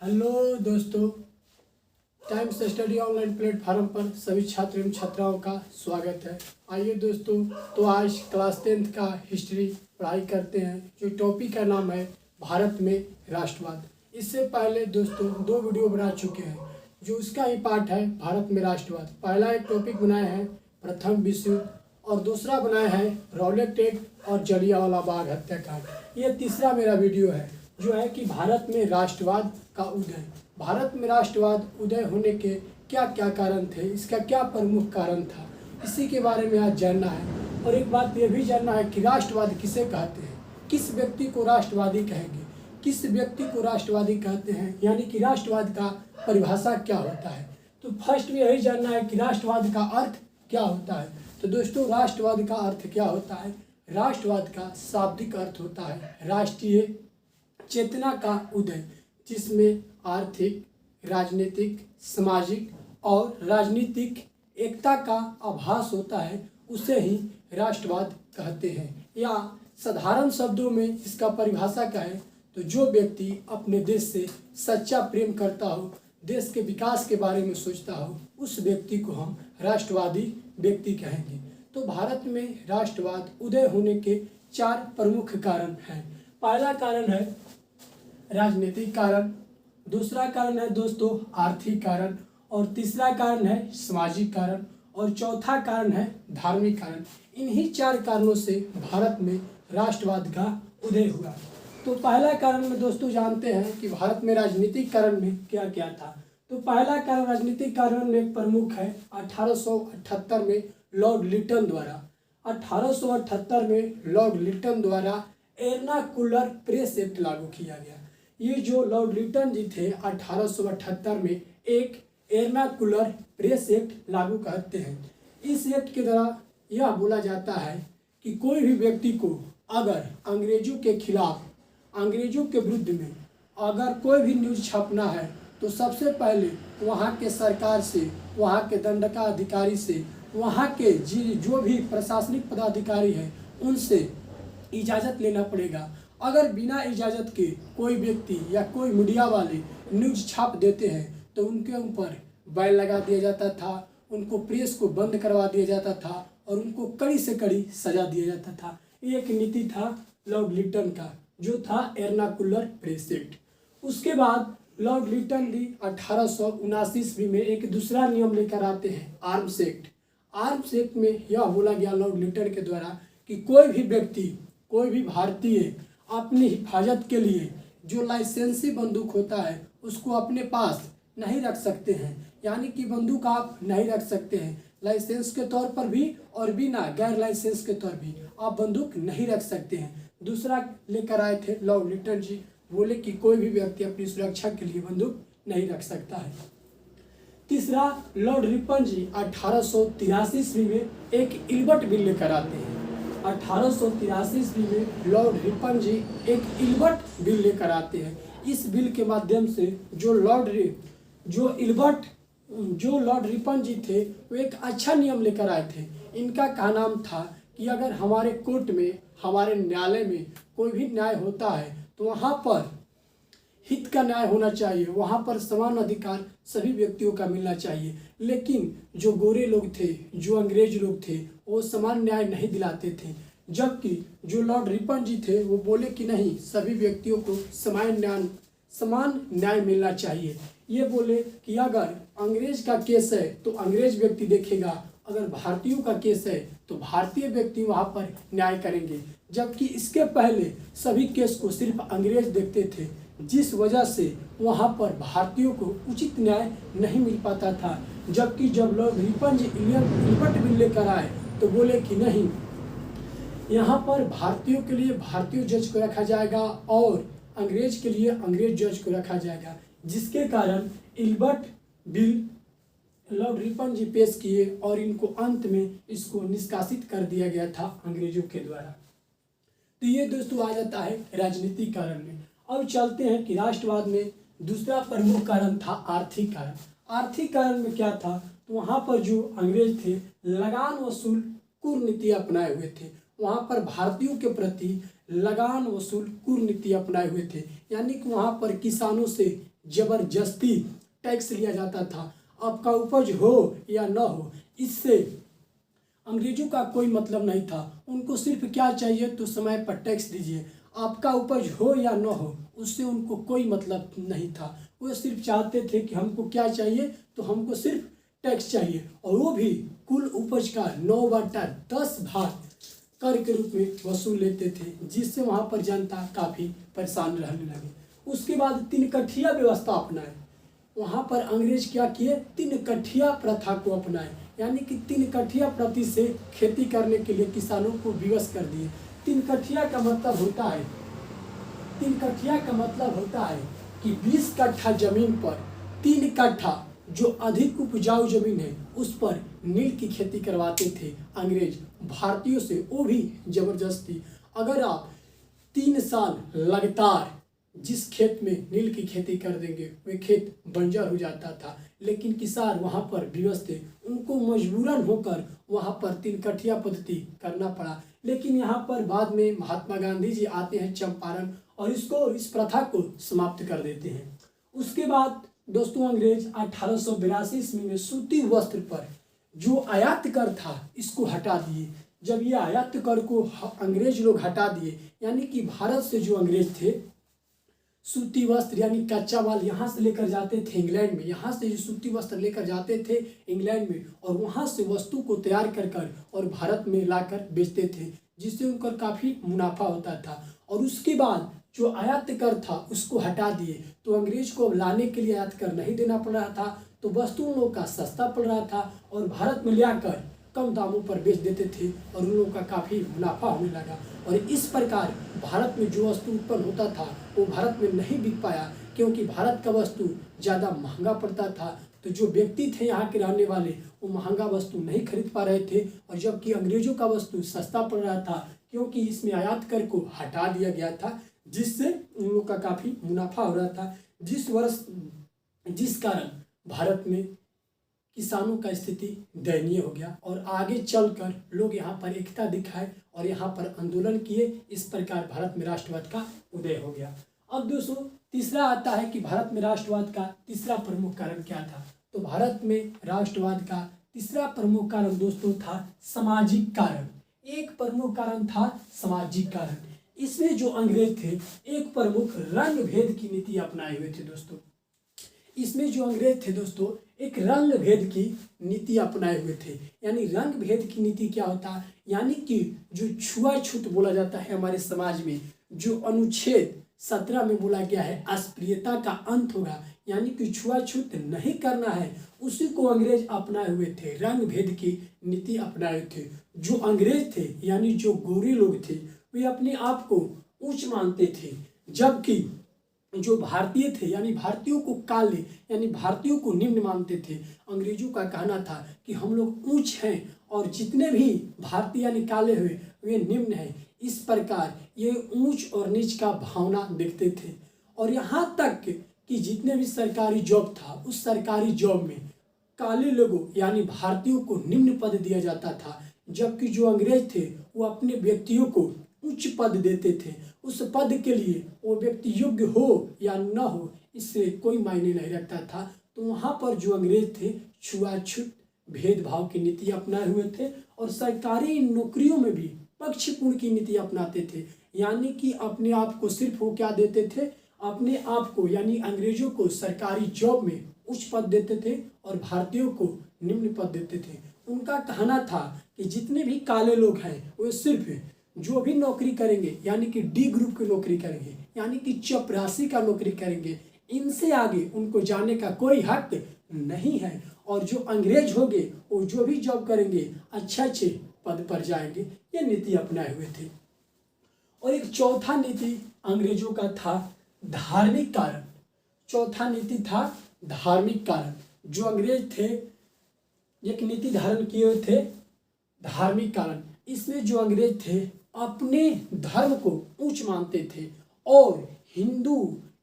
Hello दोस्तों, times study online platform पर सभी छात्र एवं छात्राओं का स्वागत है। आइए दोस्तों, तो आज क्लास 10th का हिस्ट्री पढ़ाई करते हैं। जो टॉपिक का नाम है भारत में राष्ट्रवाद। इससे पहले दोस्तों 2 वीडियो बना चुके हैं जो उसका ही पार्ट है भारत में राष्ट्रवाद। पहला एक टॉपिक बनाया है प्रथम विश्व युद्ध और दूसरा बनाया है रॉलेट एक्ट और जलियांवाला बाग हत्याकांड। ये तीसरा मेरा वीडियो है जो है कि भारत में राष्ट्रवाद का उदय। भारत में राष्ट्रवाद उदय होने के क्या क्या कारण थे, इसका क्या प्रमुख कारण था, इसी के बारे में आज जानना है। और एक बात यह भी जानना है कि राष्ट्रवाद किसे कहते हैं, किस व्यक्ति को राष्ट्रवादी कहेंगे, किस व्यक्ति को राष्ट्रवादी कहते हैं, यानी कि राष्ट्रवाद का परिभाषा क्या होता है। तो फर्स्ट में यही जानना है कि राष्ट्रवाद का अर्थ क्या होता है। तो दोस्तों, राष्ट्रवाद का अर्थ क्या होता है? राष्ट्रवाद का शाब्दिक अर्थ होता है राष्ट्रीय चेतना का उदय, जिसमें आर्थिक, राजनीतिक, सामाजिक और राजनीतिक एकता का आभास होता है, उसे ही राष्ट्रवाद कहते हैं। या साधारण शब्दों में इसका परिभाषा क्या है, तो जो व्यक्ति अपने देश से सच्चा प्रेम करता हो, देश के विकास के बारे में सोचता हो, उस व्यक्ति को हम राष्ट्रवादी व्यक्ति कहेंगे। तो भारत में राष्ट्रवाद उदय होने के 4 प्रमुख कारण हैं। पहला कारण है राजनीतिक कारण, दूसरा कारण है दोस्तों आर्थिक कारण, और तीसरा कारण है सामाजिक कारण, और चौथा कारण है धार्मिक कारण। इन्हीं 4 कारणों से भारत में राष्ट्रवाद का उदय हुआ। तो पहला कारण में दोस्तों जानते हैं कि भारत में राजनीतिक कारण में क्या क्या था। तो पहला कारण राजनीतिक कारण में एक प्रमुख है 1878 में लॉर्ड लिटन द्वारा। 1878 में लॉर्ड लिटन द्वारा एर्नाकुलर प्रेस एक्ट लागू किया गया। ये जो लॉर्ड लिटन जी थे 1878 में एक एर्नाकुलर प्रेस एक्ट लागू करते हैं। इस एक्ट के द्वारा यह बोला जाता है कि कोई भी व्यक्ति को अगर अंग्रेजों के खिलाफ, अंग्रेजों के विरुद्ध में अगर कोई भी न्यूज़ छापना है तो सबसे पहले वहाँ के सरकार से, वहाँ के दंडकाधिकारी से, वहाँ के जो भी प्रशासनिक पदाधिकारी हैं उनसे इजाज़त लेना पड़ेगा। अगर बिना इजाज़त के कोई व्यक्ति या कोई मीडिया वाले न्यूज़ छाप देते हैं तो उनके ऊपर बैन लगा दिया जाता था, उनको प्रेस को बंद करवा दिया जाता था और उनको कड़ी से कड़ी सजा दिया जाता था। ये एक नीति था लॉर्ड लिटन का, जो था एर्नाकुलर प्रेस एक्ट। उसके बाद लॉर्ड लिटन जी 1879 ईस्वी में एक दूसरा नियम लेकर आते हैं आर्म्स एक्ट। आर्म्स एक्ट में यह बोला गया लॉर्ड लिटन के द्वारा कि कोई भी व्यक्ति, कोई भी भारतीय अपनी हिफाजत के लिए जो लाइसेंसी बंदूक होता है उसको अपने पास नहीं रख सकते हैं। यानी कि बंदूक आप नहीं रख सकते हैं, लाइसेंस के तौर पर भी और बिना गैर लाइसेंस के तौर भी आप बंदूक नहीं रख सकते हैं। दूसरा लेकर आए थे लॉर्ड लिटन जी, बोले कि कोई भी व्यक्ति अपनी सुरक्षा के लिए बंदूक नहीं रख सकता है। तीसरा, लॉर्ड रिपन जी 1883 ईस्वी में एक इल्बर्ट बिल लेकर आते हैं। 1883 ईस्वी में लॉर्ड रिपन जी एक इल्बर्ट बिल लेकर आते हैं। इस बिल के माध्यम से जो लॉर्ड रिपन जी थे वो एक अच्छा नियम लेकर आए थे। इनका क्या नाम था कि अगर हमारे कोर्ट में, हमारे न्यायालय में कोई भी न्याय होता है तो वहाँ पर हित का न्याय होना चाहिए, वहाँ पर समान अधिकार सभी व्यक्तियों का मिलना चाहिए। लेकिन जो गोरे लोग थे, जो अंग्रेज लोग थे, वो समान न्याय नहीं दिलाते थे। जबकि जो लॉर्ड रिपन जी थे वो बोले कि नहीं, सभी व्यक्तियों को समान न्याय मिलना चाहिए। ये बोले कि अगर अंग्रेज का केस है तो अंग्रेज व्यक्ति देखेगा, अगर भारतीयों का केस है तो भारतीय व्यक्ति वहाँ पर न्याय करेंगे। जबकि इसके पहले सभी केस को सिर्फ अंग्रेज देखते थे, जिस वजह से वहाँ पर भारतीयों को उचित न्याय नहीं मिल पाता था। जबकि जब लॉर्ड रिपन जी इल्बर्ट बिल लेकर आए तो बोले कि नहीं, यहाँ पर भारतीयों के लिए भारतीय जज को रखा जाएगा और अंग्रेज के लिए अंग्रेज जज को रखा जाएगा, जिसके कारण इल्बर्ट बिल लॉर्ड रिपन जी पेश किए और इनको अंत में इसको निष्कासित कर दिया गया था अंग्रेजों के द्वारा। तो ये दोस्तों आ जाता है राजनीतिक कारण में। अब चलते हैं कि राष्ट्रवाद में दूसरा प्रमुख कारण था आर्थिक कारण। आर्थिक कारण में क्या था, तो वहाँ पर जो अंग्रेज थे लगान वसूल कूटनीति अपनाए हुए थे। वहाँ पर भारतीयों के प्रति लगान वसूल कूटनीति अपनाए हुए थे, यानी कि वहाँ पर किसानों से जबरदस्ती टैक्स लिया जाता था। आपका उपज हो या न हो, इससे अंग्रेजों का कोई मतलब नहीं था। उनको सिर्फ क्या चाहिए तो समय पर टैक्स दीजिए, आपका उपज हो या न हो उससे उनको कोई मतलब नहीं था। वो सिर्फ चाहते थे कि हमको क्या चाहिए तो हमको सिर्फ टैक्स चाहिए, और वो भी कुल उपज का 9/10 भाग कर के रूप में वसूल लेते थे, जिससे वहाँ पर जनता काफ़ी परेशान रहने लगी। उसके बाद 3 कठिया व्यवस्था अपनाए। वहाँ पर अंग्रेज क्या किए, 3 कठिया प्रथा को अपनाए, यानी कि 3 कठिया प्रति से खेती करने के लिए किसानों को विवश कर दिए। 3 कठिया का मतलब होता है 3 कठिया का मतलब होता है कि 20 कट्ठा जमीन पर 3 कट्ठा जो अधिक उपजाऊ जमीन है उस पर नील की खेती करवाते थे अंग्रेज भारतीयों से, वो भी जबरदस्ती। अगर आप 3 साल लगातार जिस खेत में नील की खेती कर देंगे वे खेत बंजर हो जाता था, लेकिन किसान वहाँ पर विवश थे, उनको मजबूरन होकर वहाँ पर 3 कठिया पद्धति करना पड़ा। लेकिन यहाँ पर बाद में महात्मा गांधी जी आते हैं चंपारण और इस प्रथा को समाप्त कर देते हैं। उसके बाद दोस्तों अंग्रेज 1882 ईस्वी में सूती वस्त्र पर जो आयात कर था इसको हटा दिए। जब ये आयात कर को अंग्रेज लोग हटा दिए, यानी कि भारत से जो अंग्रेज थे सूती वस्त्र यानी कच्चा माल यहाँ से लेकर जाते थे इंग्लैंड में, यहाँ से सूती वस्त्र लेकर जाते थे इंग्लैंड में और वहाँ से वस्तु को तैयार कर और भारत में लाकर बेचते थे, जिससे उनका काफ़ी मुनाफा होता था। और उसके बाद जो आयात कर था उसको हटा दिए, तो अंग्रेज को लाने के लिए आयात कर नहीं देना पड़ रहा था, तो वस्तु उन लोगों का सस्ता पड़ रहा था और भारत में लाकर कम दामों पर बेच देते थे और उन लोगों का काफ़ी मुनाफा होने लगा। और इस प्रकार भारत में जो वस्तु उत्पन्न होता था वो भारत में नहीं बिक पाया, क्योंकि भारत का वस्तु ज़्यादा महंगा पड़ता था। तो जो व्यक्ति थे यहाँ के रहने वाले वो महंगा वस्तु नहीं खरीद पा रहे थे, और जबकि अंग्रेजों का वस्तु सस्ता पड़ रहा था क्योंकि इसमें आयात कर को हटा दिया गया था, जिससे उन लोगों का काफ़ी मुनाफा हो रहा था। जिस कारण भारत में किसानों का स्थिति दयनीय हो गया और आगे चलकर लोग यहाँ पर एकता दिखाए और यहाँ पर आंदोलन किए। इस प्रकार भारत में राष्ट्रवाद का उदय हो गया। अब दोस्तों तीसरा आता है कि भारत में राष्ट्रवाद का तीसरा प्रमुख कारण क्या था। तो भारत में राष्ट्रवाद का तीसरा प्रमुख कारण दोस्तों था सामाजिक कारण। एक प्रमुख कारण था सामाजिक कारण। इसमें जो अंग्रेज थे एक प्रमुख रंग भेद की नीति अपनाए हुए थे दोस्तों। इसमें जो अंग्रेज थे दोस्तों एक रंग भेद की नीति अपनाए हुए थे। यानी रंग भेद की नीति क्या होता है, यानी कि जो छुआछूत बोला जाता है हमारे समाज में, जो अनुच्छेद 17 में बोला गया है अस्पृश्यता का अंत होगा, यानी कि छुआछूत नहीं करना है, उसी को अंग्रेज अपनाए हुए थे, रंग भेद की नीति अपनाए थे। जो अंग्रेज थे यानी जो गोरे लोग थे वे अपने आप को उच्च मानते थे, जबकि जो भारतीय थे यानी भारतीयों को काले यानी भारतीयों को निम्न मानते थे। अंग्रेजों का कहना था कि हम लोग ऊंच हैं और जितने भी भारतीय यानी काले हुए वे निम्न हैं। इस प्रकार ये ऊंच और नीच का भावना देखते थे। और यहाँ तक कि जितने भी सरकारी जॉब था उस सरकारी जॉब में काले लोगों यानी भारतीयों को निम्न पद दिया जाता था, जबकि जो अंग्रेज थे वो अपने व्यक्तियों को उच्च पद देते थे। उस पद के लिए वो व्यक्ति योग्य हो या न हो इससे कोई मायने नहीं रखता था। तो वहाँ पर जो अंग्रेज थे छुआछूत भेदभाव की नीति अपनाए हुए थे और सरकारी नौकरियों में भी पक्षपूर्ण की नीति अपनाते थे। यानी कि अपने आप को सिर्फ वो क्या देते थे, अपने आप को यानी अंग्रेजों को सरकारी जॉब में उच्च पद देते थे और भारतीयों को निम्न पद देते थे। उनका कहना था कि जितने भी काले लोग हैं वो सिर्फ जो भी नौकरी करेंगे यानी कि डी ग्रुप की नौकरी करेंगे, यानी कि चपरासी का नौकरी करेंगे, इनसे आगे उनको जाने का कोई हक नहीं है। और जो अंग्रेज होंगे वो जो भी जॉब करेंगे अच्छे पद पर जाएंगे। ये नीति अपनाए हुए थे। और एक चौथा नीति अंग्रेजों का था धार्मिक कारण। चौथा नीति था धार्मिक कारण। जो अंग्रेज थे एक नीति धारण किए हुए थे धार्मिक कारण। इसमें जो अंग्रेज थे अपने धर्म को ऊंच मानते थे और हिंदू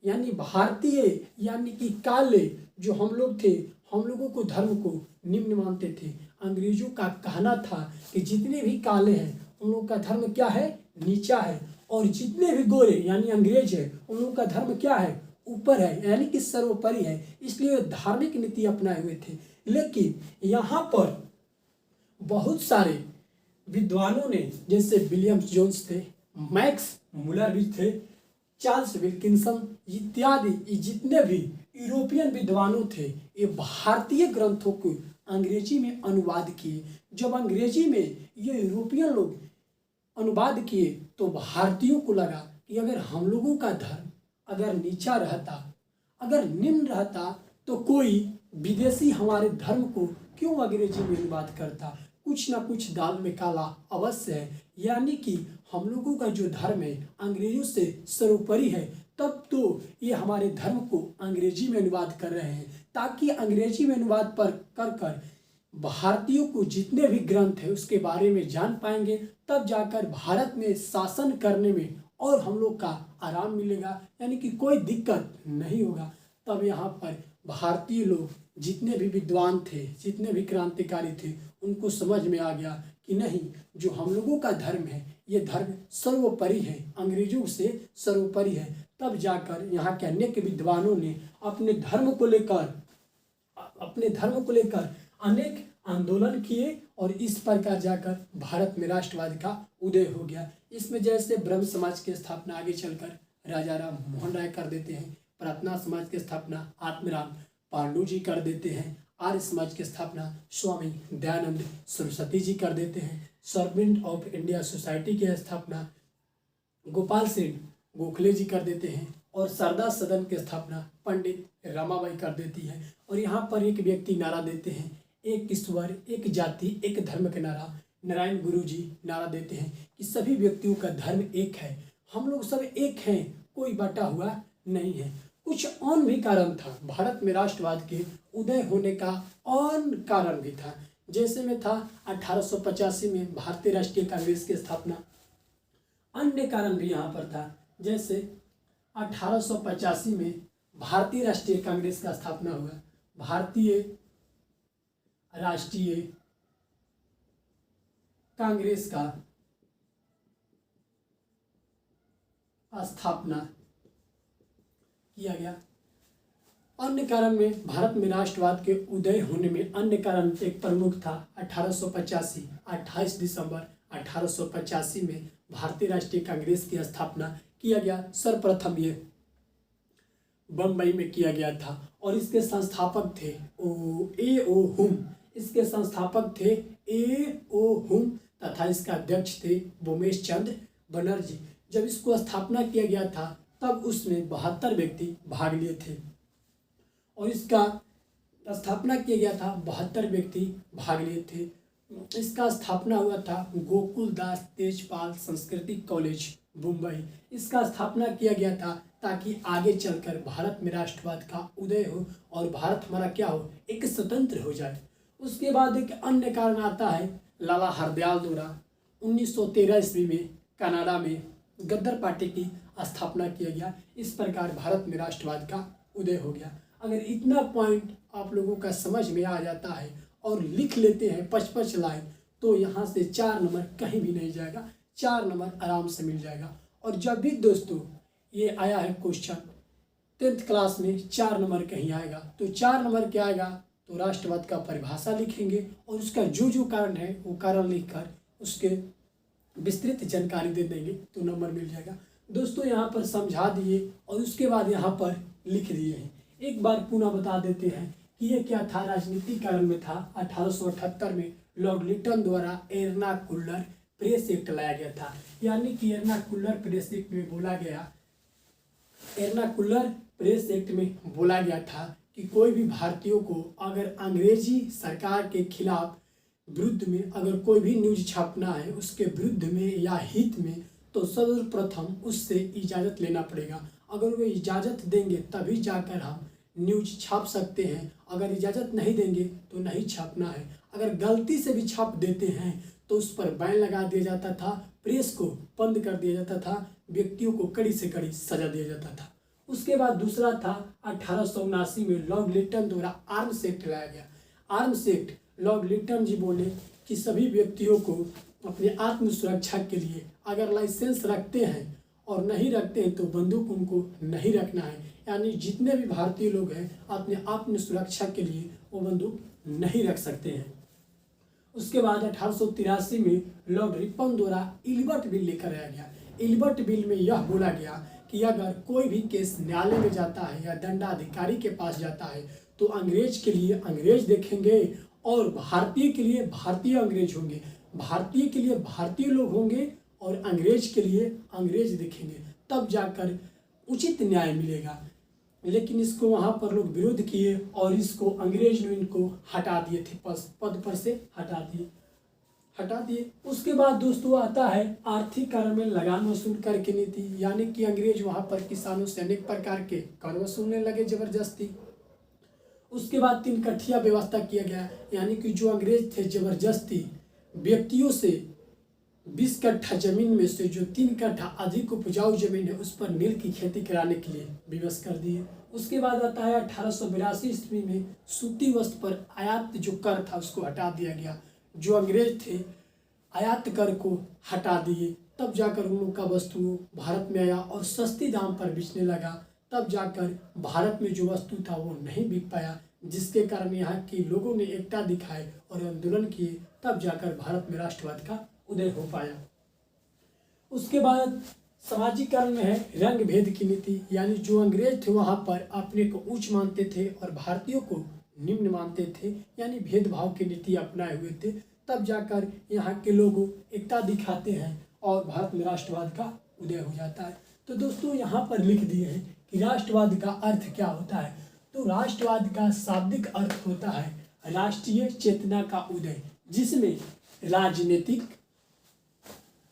यानी भारतीय यानी कि काले जो हम लोग थे हम लोगों को धर्म को निम्न मानते थे। अंग्रेजों का कहना था कि जितने भी काले हैं उन लोगों का धर्म क्या है, नीचा है, और जितने भी गोरे यानी अंग्रेज है उन लोगों का धर्म क्या है, ऊपर है, यानी कि सर्वोपरि है, इसलिए वे धार्मिक नीति अपनाए हुए थे। लेकिन यहाँ पर बहुत सारे विद्वानों ने, जैसे विलियम्स जोन्स थे, मैक्स मुलर भी थे, चार्ल्स विल्किंसन इत्यादि जितने भी यूरोपियन विद्वानों थे, ये भारतीय ग्रंथों को अंग्रेजी में अनुवाद किए। जब अंग्रेजी में ये यूरोपियन लोग अनुवाद किए तो भारतीयों को लगा कि अगर हम लोगों का धर्म अगर नीचा रहता, अगर निम्न रहता, तो कोई विदेशी हमारे धर्म को क्यों अंग्रेजी में अनुवाद करता। कुछ ना कुछ दाल में काला अवश्य है, यानी कि हम लोगों का जो धर्म है अंग्रेजों से सर्वोपरि है, तब तो ये हमारे धर्म को अंग्रेजी में अनुवाद कर रहे हैं, ताकि अंग्रेजी में अनुवाद पर कर भारतीयों को जितने भी ग्रंथ है उसके बारे में जान पाएंगे, तब जाकर भारत में शासन करने में और हम लोग का आराम मिलेगा, यानी कि कोई दिक्कत नहीं होगा। तब यहाँ पर भारतीय लोग जितने भी विद्वान थे, जितने भी क्रांतिकारी थे, उनको समझ में आ गया कि नहीं, जो हम लोगों का धर्म है ये धर्म सर्वोपरि है, अंग्रेजों से सर्वोपरि है। तब जाकर यहाँ के अनेक विद्वानों ने अपने धर्म को लेकर अनेक आंदोलन किए और इस प्रकार जाकर भारत में राष्ट्रवाद का उदय हो गया। इसमें जैसे ब्रह्म समाज की स्थापना आगे चलकर राजा राम मोहन राय कर देते हैं, प्रार्थना समाज की स्थापना आत्माराम पांडु जी कर देते हैं, आर्य समाज की स्थापना स्वामी दयानंद सरस्वती जी कर देते हैं, सर्वेंट ऑफ इंडिया सोसाइटी की स्थापना गोपाल सिंह गोखले जी कर देते हैं, और सरदार सदन की स्थापना पंडित रमाबाई कर देती है। और यहाँ पर एक व्यक्ति नारा देते हैं, एक ईश्वर एक जाति एक धर्म के नारा नारायण गुरु जी नारा देते हैं कि सभी व्यक्तियों का धर्म एक है, हम लोग सब एक हैं, कोई बटा हुआ नहीं है। कुछ और भी कारण था, भारत में राष्ट्रवाद के उदय होने का और कारण भी था। जैसे में था 1885 में भारतीय राष्ट्रीय कांग्रेस की स्थापना, अन्य कारण भी यहाँ पर था। जैसे 1885 में भारतीय राष्ट्रीय कांग्रेस का स्थापना हुआ, भारतीय राष्ट्रीय कांग्रेस का स्थापना किया गया। अन्य कारण में भारत में राष्ट्रवाद के उदय होने में अन्य कारण एक प्रमुख था 1885 28 दिसंबर 1885 में भारतीय राष्ट्रीय कांग्रेस की स्थापना किया गया। सर्वप्रथम ये बम्बई में किया गया था और इसके संस्थापक थे ए.ओ. हुम, इसके संस्थापक थे ए.ओ. हुम तथा इसका अध्यक्ष थे भूमेश चंद्र बनर्जी। जब इसको स्थापना किया गया था तब उसमें 72 व्यक्ति भाग लिए थे और इसका स्थापना किया गया था, 72 व्यक्ति भाग लिए थे। इसका स्थापना हुआ था गोकुल दास तेजपाल सांस्कृतिक कॉलेज मुंबई। इसका स्थापना किया गया था ताकि आगे चलकर भारत में राष्ट्रवाद का उदय हो और भारत हमारा क्या हो, एक स्वतंत्र हो जाए। उसके बाद एक अन्य कारण आता है लाला हरदयाल द्वारा 1913 ईस्वी में कनाडा में गद्दर पार्टी की स्थापना किया गया। इस प्रकार भारत में राष्ट्रवाद का उदय हो गया। अगर इतना पॉइंट आप लोगों का समझ में आ जाता है और लिख लेते हैं 55 लाइन, तो यहाँ से 4 नंबर कहीं भी नहीं जाएगा, 4 नंबर आराम से मिल जाएगा। और जब भी दोस्तों ये आया है क्वेश्चन 10th क्लास में 4 नंबर कहीं आएगा, तो 4 नंबर क्या आएगा, तो राष्ट्रवाद का परिभाषा लिखेंगे और उसका जो जो कारण है वो कारण लिखकर उसके विस्तृत जानकारी दे देंगे तो नंबर मिल जाएगा। दोस्तों यहाँ पर समझा दिए और उसके बाद यहाँ पर लिख दिए हैं। एक बार पुनः बता देते हैं कि ये क्या था, राजनीतिक कारण में था। 1878 में लॉर्ड लिटन द्वारा एर्नाकुलर प्रेस एक्ट लाया गया था, यानी कि एर्नाकुलर प्रेस एक्ट में बोला गया, एर्नाकुलर प्रेस एक्ट में बोला गया था कि कोई भी भारतीयों को अगर अंग्रेजी सरकार के खिलाफ विरुद्ध में अगर कोई भी न्यूज छापना है उसके विरुद्ध में या हित में, तो सर्वप्रथम उससे इजाज़त लेना पड़ेगा। अगर वो इजाज़त देंगे तभी जाकर हम न्यूज छाप सकते हैं, अगर इजाज़त नहीं देंगे तो नहीं छापना है। अगर गलती से भी छाप देते हैं तो उस पर बैन लगा दिया जाता था, प्रेस को बंद कर दिया जाता था, व्यक्तियों को कड़ी से कड़ी सजा दिया जाता था। उसके बाद दूसरा था 1879 में लॉर्ड लिटन द्वारा आर्म्स एक्ट लाया गया। आर्म्स एक्ट, लॉर्ड लिटन जी बोले कि सभी व्यक्तियों को अपने आत्म सुरक्षा के लिए अगर लाइसेंस रखते हैं और नहीं रखते हैं तो बंदूक उनको नहीं रखना है, यानी जितने भी भारतीय लोग हैं अपने आत्म सुरक्षा के लिए वो बंदूक नहीं रख सकते हैं। उसके बाद 1883 में लॉर्ड रिपन द्वारा इल्बर्ट बिल लेकर आया गया। इल्बर्ट बिल में यह बोला गया कि अगर कोई भी केस न्यायालय में जाता है या दंडाधिकारी के पास जाता है तो अंग्रेज के लिए अंग्रेज देखेंगे और भारतीय के लिए भारतीय अंग्रेज होंगे, भारतीय के लिए भारतीय लोग होंगे और अंग्रेज के लिए अंग्रेज देखेंगे, तब जाकर उचित न्याय मिलेगा। लेकिन इसको वहाँ पर लोग विरोध किए और इसको अंग्रेज ने इनको हटा दिए थे, पद पर से हटा दिए। उसके बाद दोस्तों आता है आर्थिक कारण में लगान वसूल कर की नीति, यानी कि अंग्रेज वहाँ पर किसानों से अनेक प्रकार के कर वसूलने लगे जबरदस्ती। उसके बाद 3 कट्ठिया व्यवस्था किया गया, यानी कि जो अंग्रेज थे जबरदस्ती व्यक्तियों से 20 कट्ठा जमीन में से जो 3 कट्ठा अधिक उपजाऊ जमीन है उस पर नील की खेती कराने के लिए विवश कर दिए। उसके बाद आता है 1882 ईस्वी में सूती वस्त्र पर आयात जो कर था उसको हटा दिया गया। जो अंग्रेज थे आयात कर को हटा दिए, तब जाकर उन लोग का वस्तु भारत में आया और सस्ती दाम पर बेचने लगा। तब जाकर भारत में जो वस्तु था वो नहीं बिक पाया, जिसके कारण यहाँ के लोगों ने एकता दिखाए और आंदोलन किए, तब जाकर भारत में राष्ट्रवाद का उदय हो पाया। उसके बाद समाजीकरण में है रंग भेद की नीति, यानी जो अंग्रेज थे वहाँ पर अपने को उच्च मानते थे और भारतीयों को निम्न मानते थे, यानी भेदभाव की नीति अपनाए हुए थे। तब जाकर यहाँ के लोग एकता दिखाते हैं और भारत में राष्ट्रवाद का उदय हो जाता है। तो दोस्तों यहाँ पर लिख दिए हैं कि राष्ट्रवाद का अर्थ क्या होता है। तो राष्ट्रवाद का शाब्दिक अर्थ होता है राष्ट्रीय चेतना का उदय, जिसमें राजनीतिक,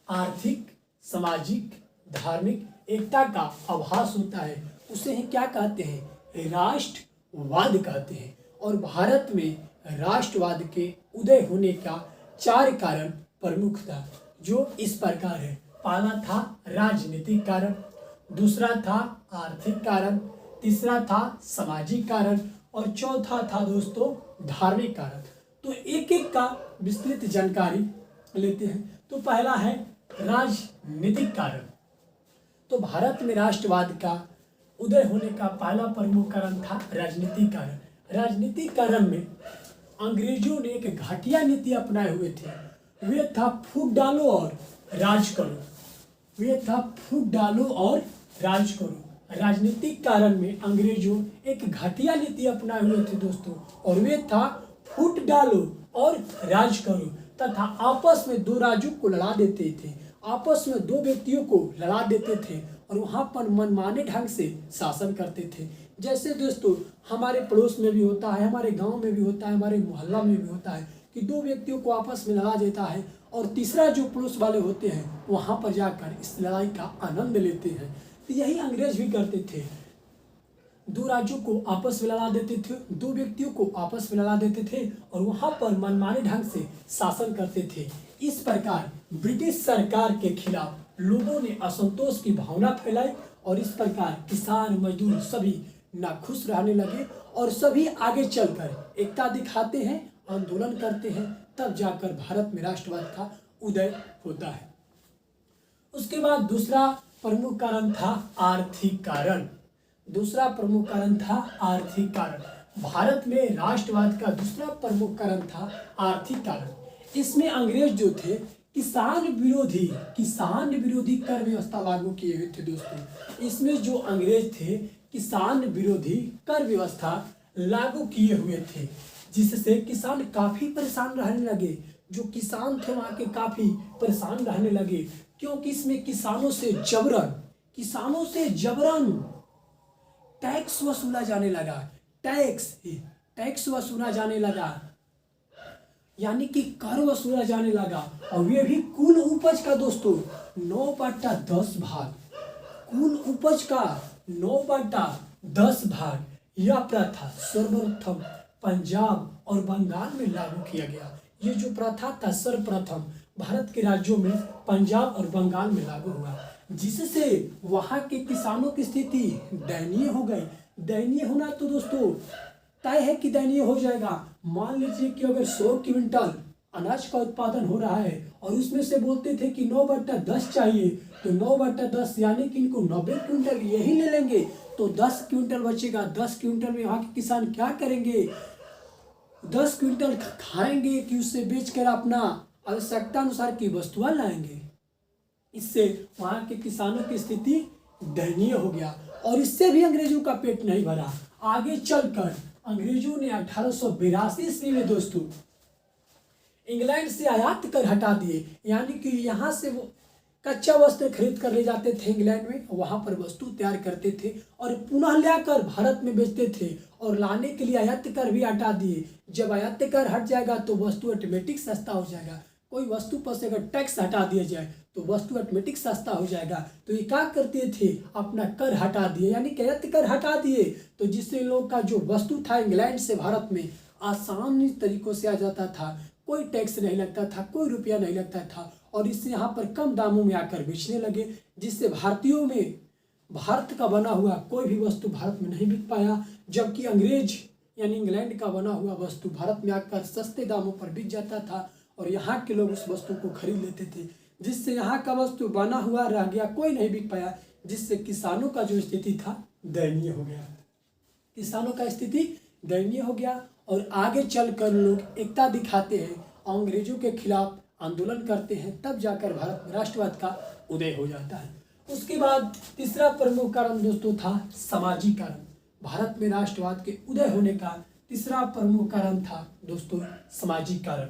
आर्थिक, सामाजिक, धार्मिक एकता का आभास होता है। उसे ही क्या कहते हैं, राष्ट्रवाद कहते हैं। और भारत में राष्ट्रवाद के उदय होने का 4 कारण प्रमुख था, जो इस प्रकार है। पहला था राजनीतिक कारण, दूसरा था आर्थिक कारण, तीसरा था सामाजिक कारण और चौथा था दोस्तों धार्मिक कारण। तो एक एक का विस्तृत जानकारी लेते हैं। तो पहला है राजनीतिक कारण। तो भारत में राष्ट्रवाद का उदय होने का पहला प्रमुख कारण था राजनीतिक कारण। राजनीतिक कारण में अंग्रेजों ने एक घटिया नीति अपनाए हुए थे, वे था फूट डालो और राज करो, वे था फूट डालो और राज करो। राजनीतिक कारण में अंग्रेजों एक घटिया नीति अपनाए हुए थे दोस्तों, और वे था फूट डालो और राज करो, तथा आपस में 2 राज्यों को लड़ा देते थे, आपस में 2 व्यक्तियों को लड़ा देते थे और वहाँ पर मनमाने ढंग से शासन करते थे। जैसे दोस्तों हमारे पड़ोस में भी होता है, हमारे गांव में भी होता है, हमारे मोहल्ला में भी होता है कि 2 व्यक्तियों को आपस में लड़ा देता है और तीसरा जो पड़ोस वाले होते हैं वहाँ पर जाकर इस लड़ाई का आनंद लेते हैं। तो यही अंग्रेज भी करते थे, 2 राज्यों को आपस में लड़ा देते थे, 2 व्यक्तियों को आपस में लड़ा देते थे और वहाँ पर मनमाने ढंग से शासन करते थे। इस प्रकार ब्रिटिश सरकार के खिलाफ लोगों ने असंतोष की भावना फैलाई और इस प्रकार किसान, मजदूर सभी नाखुश रहने लगे और सभी आगे चलकर एकता दिखाते हैं, आंदोलन करते हैं, तब जाकर भारत में राष्ट्रवाद का उदय होता है। उसके बाद दूसरा प्रमुख कारण था आर्थिक कारण। दूसरा प्रमुख कारण था आर्थिक कारण। भारत में राष्ट्रवाद का दूसरा प्रमुख कारण था आर्थिक कारण। इसमें अंग्रेज जो थे किसान विरोधी कर व्यवस्था लागू किए हुए थे दोस्तों। इसमें जो अंग्रेज थे किसान विरोधी कर व्यवस्था लागू किए हुए थे, जिससे किसान काफी परेशान रहने लगे। जो किसान थे वहाँ के काफी परेशान रहने लगे, क्योंकि इसमें किसानों से जबरन टैक्स वसूला जाने लगा। टैक्स वसूला जाने लगा, यानी कि कर वसूला जाने लगा, और वे भी कुल उपज का दोस्तों 9/10 भाग, कुल उपज का 9/10 भाग। यह प्रथा सर्वप्रथम पंजाब और बंगाल में लागू किया गया। ये जो प्रथा था सर्वप्रथम भारत के राज्यों में पंजाब और बंगाल में लागू हुआ, जिससे वहाँ के किसानों की स्थिति दयनीय हो गई। दयनीय होना तो दोस्तों तय है कि दयनीय हो जाएगा। मान लीजिए कि अगर 100 क्विंटल अनाज का उत्पादन हो रहा है और उसमें से बोलते थे कि 9/10 चाहिए, तो 9/10 यानी कि इनको 90 क्विंटल यही ले लेंगे तो 10 क्विंटल बचेगा। 10 क्विंटल में यहाँ के किसान क्या करेंगे, 10 क्विंटल खाएंगे कि उससे बेचकर अपना आवश्यकता अनुसार की वस्तुएं लाएंगे। इससे वहाँ के किसानों की स्थिति दयनीय हो गया और इससे भी अंग्रेजों का पेट नहीं भरा। आगे चलकर अंग्रेजों ने 1882 ईस्वी में दोस्तों इंग्लैंड से आयात कर हटा दिए, यानी कि यहाँ से वो कच्चा वस्त्र खरीद कर ले जाते थे इंग्लैंड में, वहाँ पर वस्तु तैयार करते थे और पुनः लाकर भारत में बेचते थे। और लाने के लिए आयात कर भी हटा दिए। जब आयात कर हट जाएगा तो वस्तु ऑटोमेटिक सस्ता हो जाएगा। कोई वस्तु पर से अगर टैक्स हटा दिया जाए तो वस्तु ऑटोमेटिक सस्ता हो जाएगा। तो ये क्या करते थे, अपना कर हटा दिए, यानी कि आयात कर हटा दिए, तो जिससे लोग का जो वस्तु था इंग्लैंड से भारत में आसानी तरीकों से आ जाता था, कोई टैक्स नहीं लगता था, कोई रुपया नहीं लगता था और इससे यहाँ पर कम दामों में आकर बेचने लगे, जिससे भारतीयों में भारत का बना हुआ कोई भी वस्तु भारत में नहीं बिक पाया, जबकि अंग्रेज यानी इंग्लैंड का बना हुआ वस्तु भारत में आकर सस्ते दामों पर बिक जाता था और यहाँ के लोग उस वस्तु को खरीद लेते थे, जिससे यहाँ का वस्तु बना हुआ रह गया, कोई नहीं बिक पाया, जिससे किसानों का जो स्थिति था दयनीय हो गया। किसानों का स्थिति दयनीय हो गया और आगे चलकर लोग एकता दिखाते हैं, अंग्रेजों के खिलाफ आंदोलन करते हैं, तब जाकर भारत में राष्ट्रवाद का उदय हो जाता है। उसके बाद तीसरा प्रमुख कारण दोस्तों था सामाजिक कारण। भारत में राष्ट्रवाद के उदय होने का तीसरा प्रमुख कारण था दोस्तों सामाजिक कारण।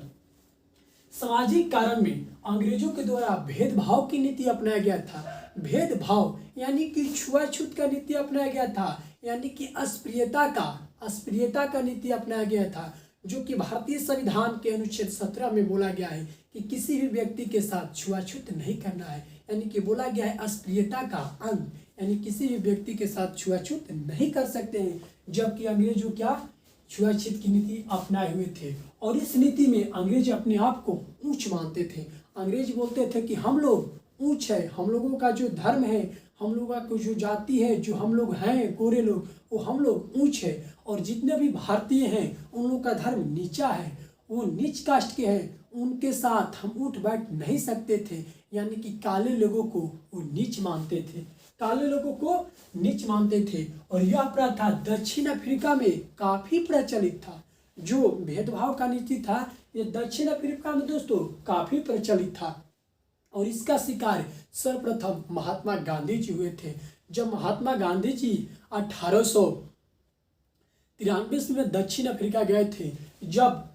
सामाजिक कारण में अंग्रेजों के द्वारा भेदभाव की नीति अपनाया गया था। भेदभाव यानी कि छुआछूत का नीति अपनाया गया था, यानी कि अस्पृश्यता का नीति अपनाया गया था, जो कि भारतीय संविधान के अनुच्छेद 17 में बोला गया है कि किसी भी व्यक्ति के साथ छुआछूत नहीं करना है, यानी कि बोला गया है अस्पृश्यता का अंग, यानी किसी भी व्यक्ति के साथ छुआछूत नहीं कर सकते हैं। जबकि अंग्रेजों क्या छुआछूत की नीति अपनाए हुए थे और इस नीति में अंग्रेज अपने आप को ऊंच मानते थे। अंग्रेज बोलते थे कि हम लोग ऊंच है, हम लोगों का जो धर्म है, हम लोगों का जो जाति है, जो हम लोग हैं गोरे लोग, वो हम लोग ऊंच है और जितने भी भारतीय हैं उन लोगों का धर्म नीचा है, वो नीच कास्ट के हैं, उनके साथ हम उठ बैठ नहीं सकते थे, यानी कि काले लोगों को वो नीच मानते थे, काले लोगों को नीच मानते थे। और यह प्रथा दक्षिण अफ्रीका में काफी प्रचलित था। जो भेदभाव का नीति था ये दक्षिण अफ्रीका में दोस्तों काफी प्रचलित था और इसका शिकार सर्वप्रथम महात्मा गांधी जी हुए थे। जब महात्मा गांधी जी 1893 में दक्षिण अफ्रीका गए थे, जब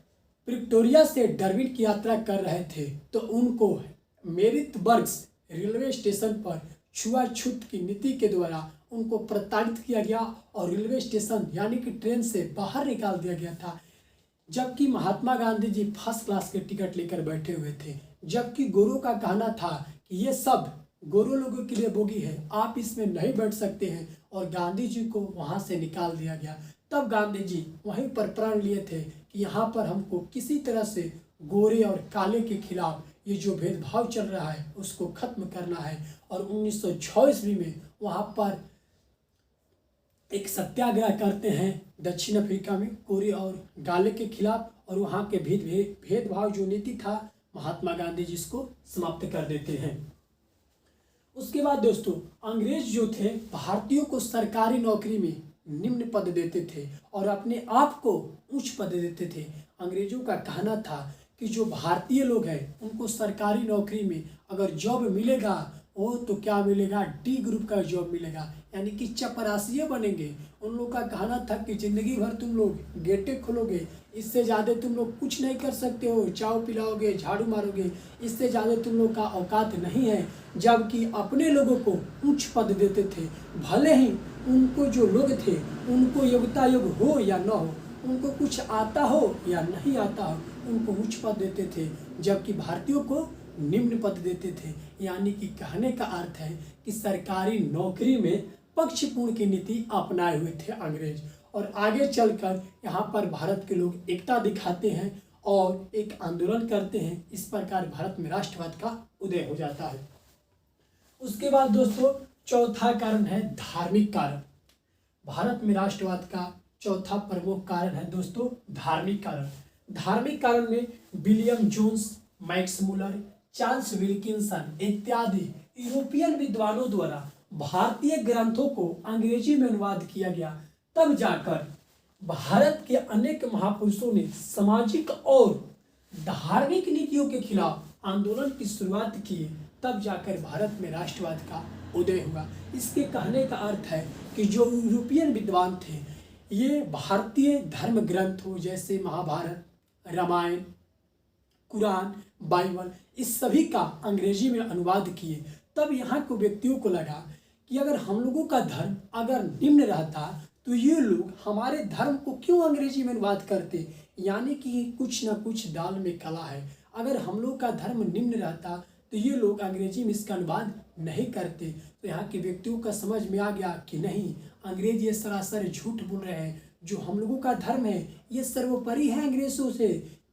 प्रिटोरिया से डरबिन की यात्रा कर रहे थे, तो उनको मेरिटबर्ग रेलवे स्टेशन पर छुआछूत की नीति के द्वारा उनको प्रताड़ित किया गया और रेलवे स्टेशन यानी कि ट्रेन से बाहर निकाल दिया गया था। जबकि महात्मा गांधी जी फर्स्ट क्लास के टिकट लेकर बैठे हुए थे, जबकि गोरों का कहना था कि ये सब गोरों लोगों के लिए बोगी है, आप इसमें नहीं बैठ सकते हैं, और गांधी जी को वहां से निकाल दिया गया। तब गांधी जी वहीं पर प्रण लिए थे कि यहाँ पर हमको किसी तरह से गोरे और काले के खिलाफ ये जो भेदभाव चल रहा है उसको खत्म करना है। और 1906 ईस्वी में वहाँ पर एक सत्याग्रह करते हैं दक्षिण अफ्रीका में गोरे और काले के खिलाफ, और वहाँ के भेदभाव जो नीति था महात्मा गांधी जी इसको समाप्त कर देते हैं। उसके बाद दोस्तों अंग्रेज जो थे भारतीयों को सरकारी नौकरी में निम्न पद देते थे और अपने आप को उच्च पद देते थे। अंग्रेजों का कहना था कि जो भारतीय लोग हैं उनको सरकारी नौकरी में अगर जॉब मिलेगा वो तो क्या मिलेगा, डी ग्रुप का जॉब मिलेगा, यानी कि चपरासी बनेंगे। उन लोग का कहना था कि ज़िंदगी भर तुम लोग गेटे खोलोगे, इससे ज़्यादा तुम लोग कुछ नहीं कर सकते हो, चाव पिलाओगे, झाड़ू मारोगे, इससे ज़्यादा तुम लोग का औकात नहीं है। जबकि अपने लोगों को उच्च पद देते थे, भले ही उनको जो लोग थे उनको योग्यता योग हो या न हो, उनको कुछ आता हो या नहीं आता हो, उनको उच्च पद देते थे, जबकि भारतीयों को निम्न पद देते थे। यानी कि कहने का अर्थ है कि सरकारी नौकरी में पक्षपूर्ण की नीति अपनाए हुए थे अंग्रेज। और आगे चलकर यहाँ पर भारत के लोग एकता दिखाते हैं और एक आंदोलन करते हैं, इस प्रकार भारत में राष्ट्रवाद का उदय हो जाता है। उसके बाद दोस्तों चौथा कारण है धार्मिक कारण। भारत में राष्ट्रवाद का चौथा प्रमुख कारण है दोस्तों धार्मिक कारण। धार्मिक कारण में William Jones, Max Muller, Charles Wilkinson इत्यादि यूरोपियन विद्वानों द्वारा भारतीय ग्रंथों को अंग्रेजी में अनुवाद किया गया, तब जाकर भारत के अनेक महापुरुषों ने सामाजिक और धार्मिक नीतियों के खिलाफ आंदोलन की शुरुआत की, तब जाकर भारत में राष्ट्रवाद का उदय हुआ। इसके कहने का अर्थ है कि जो यूरोपियन विद्वान थे, ये भारतीय धर्म ग्रंथों जैसे महाभारत, रामायण, कुरान, बाइबल, इस सभी का अंग्रेजी में अनुवाद किए। तब यहाँ के व्यक्तियों को लगा कि अगर हम लोगों का धर्म अगर निम्न रहता तो ये लोग हमारे धर्म को क्यों अंग्रेजी में अनुवाद करते, यानी कि कुछ ना कुछ दाल में काला है। अगर हम लोग का धर्म निम्न रहता तो ये लोग अंग्रेजी में इसका अनुवाद नहीं करते। तो यहाँ के व्यक्तियों का समझ में आ गया कि नहीं, अंग्रेज ये सरासर झूठ बोल रहे हैं, जो हम लोगों का धर्म है ये सर्वोपरि है अंग्रेजों से।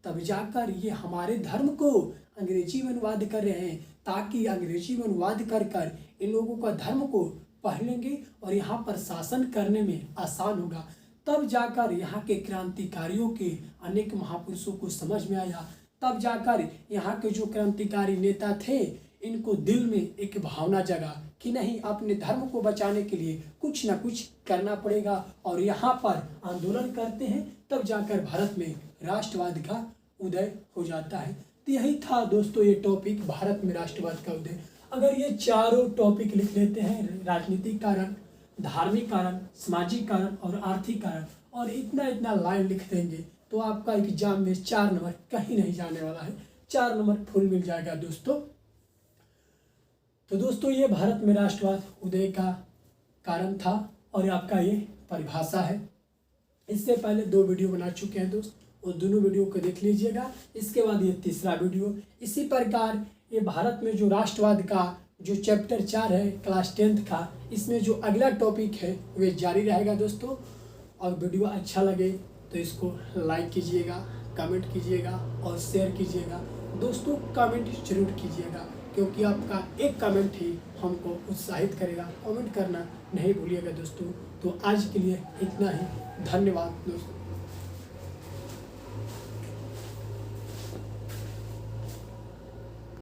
तब जाकर ये हमारे धर्म को अंग्रेजी में अनुवाद कर रहे हैं, ताकि अंग्रेजी में अनुवाद कर कर इन लोगों का धर्म को पढ़ लेंगे और यहाँ पर शासन करने में आसान होगा। तब जाकर यहाँ के क्रांतिकारियों के अनेक महापुरुषों को समझ में आया। तब जाकर यहाँ के जो क्रांतिकारी नेता थे, इनको दिल में एक भावना जगा कि नहीं, अपने धर्म को बचाने के लिए कुछ ना कुछ करना पड़ेगा, और यहाँ पर आंदोलन करते हैं। तब जाकर भारत में राष्ट्रवाद का उदय हो जाता है। तो यही था दोस्तों ये टॉपिक, भारत में राष्ट्रवाद का उदय। अगर ये चारों टॉपिक लिख लेते हैं, राजनीतिक कारण, धार्मिक कारण, सामाजिक कारण और आर्थिक कारण, और इतना इतना लाइन लिख देंगे तो आपका एग्जाम में 4 नंबर कहीं नहीं जाने वाला है, 4 नंबर फुल मिल जाएगा दोस्तों। तो दोस्तों ये भारत में राष्ट्रवाद उदय का कारण था और आपका ये परिभाषा है। इससे पहले 2 वीडियो बना चुके हैं दोस्त, उस दोनों वीडियो को देख लीजिएगा। इसके बाद ये तीसरा वीडियो। इसी प्रकार ये भारत में जो राष्ट्रवाद का जो चैप्टर 4 है क्लास 10th का, इसमें जो अगला टॉपिक है वे जारी रहेगा दोस्तों। और वीडियो अच्छा लगे तो इसको लाइक कीजिएगा, कमेंट कीजिएगा और शेयर कीजिएगा। दोस्तों कमेंट जरूर कीजिएगा, क्योंकि आपका एक कमेंट ही हमको उत्साहित करेगा। कमेंट करना नहीं भूलिएगा दोस्तों। तो आज के लिए इतना ही, धन्यवाद दोस्तों।